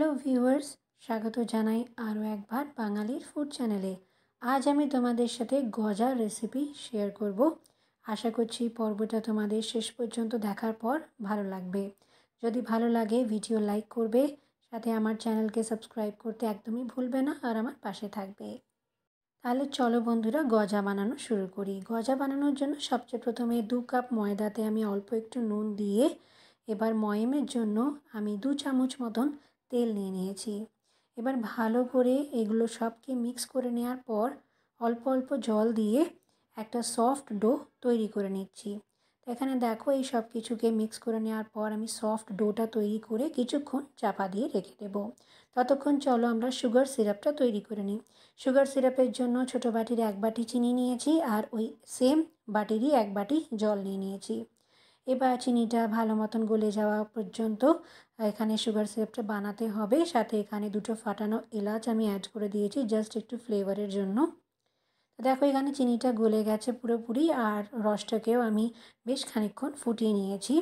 Hello viewers, স্বাগত জানাই আরও একবার বাঙালির ফুড চ্যানেলে। আজ আমি তোমাদের সাথে গজার রেসিপি শেয়ার করব। আশা করছি পর্বটা তোমাদের শেষ পর্যন্ত দেখার পর ভালো লাগবে। যদি ভালো লাগে ভিডিও লাইক করবে, সাথে আমার চ্যানেলকে সাবস্ক্রাইব করতে একদমই ভুলবে না আর আমার পাশে থাকবে। তাহলে চলো বন্ধুরা, গজা বানানো শুরু করি। গজা বানানোর জন্য সবচেয়ে প্রথমে 2 কাপ ময়দাতে আমি অল্প একটু নুন দিয়ে এবার ময়ামের জন্য আমি 2 চামচ মতন তেল নিয়ে নিয়েছি। এবার ভালো করে এগুলো সবকে মিক্স করে নেওয়ার পর অল্প অল্প জল দিয়ে একটা সফট ডো তৈরি করে নিচ্ছি। তো এখানে দেখো এই সব কিছুকে মিক্স করে নেওয়ার পর আমি সফট ডোটা তৈরি করে কিছুক্ষণ চাপা দিয়ে রেখে দেবো। ততক্ষণ চলো আমরা সুগার সিরাপটা তৈরি করে নিই। সুগার সিরাপের জন্য ছোটো বাটির 1 বাটি চিনি নিয়েছি আর ওই সেম বাটিরই 1 বাটি জল নিয়ে নিয়েছি। এবার চিনিটা ভালো মতন গলে যাওয়া পর্যন্ত এখানে সুগার সিরাপটা বানাতে হবে। সাথে এখানে 2টো ফাটানো এলাচ আমি অ্যাড করে দিয়েছি জাস্ট একটু ফ্লেভারের জন্য। দেখো এখানে চিনিটা গলে গেছে পুরোপুরি আর রসটাকেও আমি বেশ খানিকক্ষণ ফুটিয়ে নিয়েছি।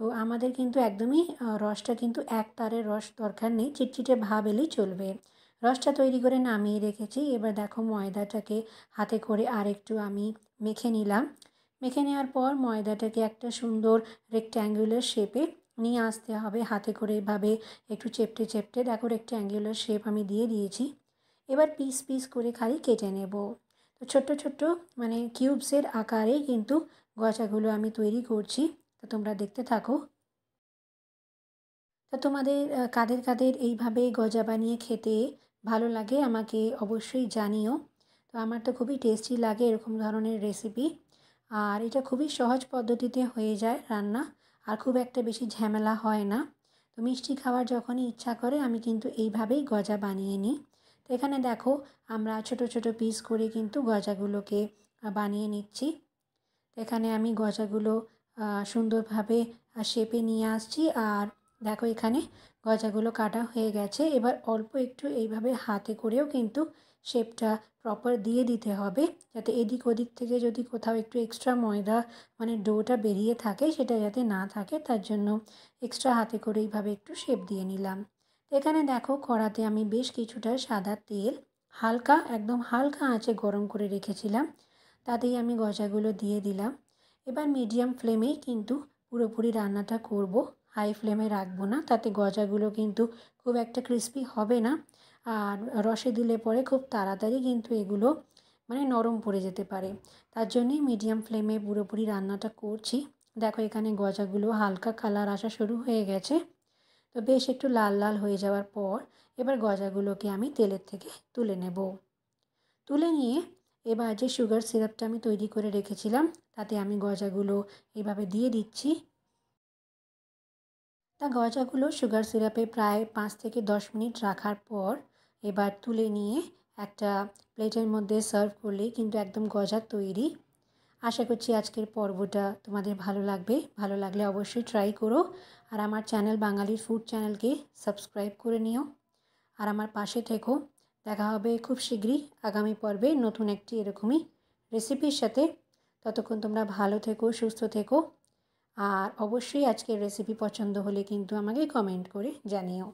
তো আমাদের কিন্তু একদমই রসটা কিন্তু এক তারের রস দরকার নেই, চিটচিটে ভাব এলেই চলবে। রসটা তৈরি করে নামিয়ে রেখেছি। এবার দেখো ময়দাটাকে হাতে করে আর একটু আমি মেখে নিলাম। মেখে নেওয়ার পর ময়দাটাকে একটা সুন্দর রেক্ট্যাঙ্গুলার শেপে নিয়ে আসতে হবে। হাতে করে এভাবে একটু চেপটে চেপটে দেখো রেক্ট্যাঙ্গুলার শেপ আমি দিয়ে দিয়েছি। এবার পিস পিস করে খালি কেটে নেব। তো ছোট্ট ছোট্ট মানে কিউবসের আকারে কিন্তু গজাগুলো আমি তৈরি করছি। তো তোমরা দেখতে থাকো। তো তোমাদের কাদের কাদের এইভাবে গজা বানিয়ে খেতে ভালো লাগে আমাকে অবশ্যই জানিও। তো আমার তো খুবই টেস্টি লাগে এরকম ধরনের রেসিপি। আর এটা খুবই সহজ পদ্ধতিতে হয়ে যায় রান্না, আর খুব একটা বেশি ঝামেলা হয় না। তো মিষ্টি খাওয়ার যখনই ইচ্ছা করে আমি কিন্তু এইভাবেই গজা বানিয়ে নিই। তো এখানে দেখো আমরা ছোট ছোট পিস করে কিন্তু গজাগুলোকে বানিয়ে নিচ্ছি। তো এখানে আমি গজাগুলো সুন্দরভাবে শেপে নিয়ে আসছি। আর দেখো এখানে গজাগুলো কাটা হয়ে গেছে। এবার অল্প একটু এইভাবে হাতে করেও কিন্তু শেপটা প্রপার দিয়ে দিতে হবে, যাতে এদিক ওদিক থেকে যদি কোথাও একটু এক্সট্রা ময়দা মানে ডোটা বেরিয়ে থাকে সেটা যাতে না থাকে, তার জন্য এক্সট্রা হাতে করে এইভাবে একটু শেপ দিয়ে নিলাম। এখানে দেখো কড়াতে আমি বেশ কিছুটা সাদা তেল হালকা একদম হালকা আঁচে গরম করে রেখেছিলাম, তাতেই আমি গজাগুলো দিয়ে দিলাম। এবার মিডিয়াম ফ্লেমেই কিন্তু পুরোপুরি রান্নাটা করব, হাই ফ্লেমে রাখবো না, তাতে গজাগুলো কিন্তু খুব একটা ক্রিস্পি হবে না। আর রসে দিলে পরে খুব তাড়াতাড়ি কিন্তু এগুলো মানে নরম পড়ে যেতে পারে। তার জন্যই মিডিয়াম ফ্লেমে পুরোপুরি রান্নাটা করছি। দেখো এখানে গজাগুলো হালকা কালার আসা শুরু হয়ে গেছে। তো বেশ একটু লাল লাল হয়ে যাওয়ার পর এবার গজাগুলোকে আমি তেলের থেকে তুলে নেব। তুলে নিয়ে এবার যে সুগার সিরাপটা আমি তৈরি করে রেখেছিলাম তাতে আমি গজাগুলো এভাবে দিয়ে দিচ্ছি। তা গজাগুলো সুগার সিরাপে প্রায় 5 থেকে 10 মিনিট রাখার পর এবার তুলে নিয়ে একটা প্লেটের মধ্যে সার্ভ করলেই কিন্তু একদম গজা তৈরি। আশা করছি আজকের পর্বটা তোমাদের ভালো লাগবে। ভালো লাগলে অবশ্যই ট্রাই করো। আর আমার চ্যানেল বাঙালির ফুড চ্যানেলকে সাবস্ক্রাইব করে নিও আর আমার পাশে থেকো। দেখা হবে খুব শীঘ্রই আগামী পর্বে নতুন একটি এরকমই রেসিপির সাথে। ততক্ষণ তোমরা ভালো থেকো, সুস্থ থেকো। আর অবশ্যই আজকের রেসিপি পছন্দ হলে কিন্তু আমাকে কমেন্ট করে জানিও।